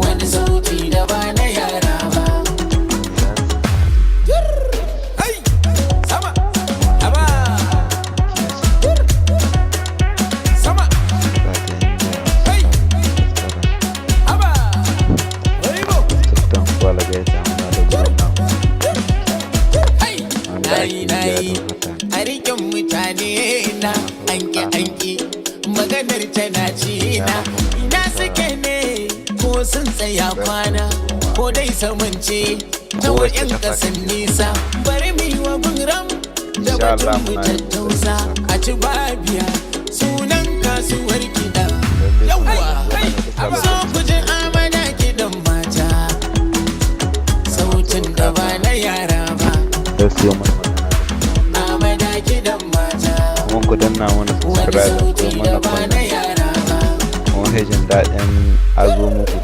wani sauti da ba na yara ba. Sama, aba, sama, hey, aba, waribo, hey, nayi, a rikin mutane na anki, maganar tana ci na. Ina suke ne ko sun tsaya kwana ko dai samance ta wajen kasan nisa. Bari mu yi wa ram da batun mu tattausa a ci babiya sunan kasuwar kiɗa. Yawwa, so ku ji amana kiɗan mata, sautin da ba na yara ba. Amana kiɗan mata, ku danna mana subscribe ko mana comment. Mun jin daɗin azo muku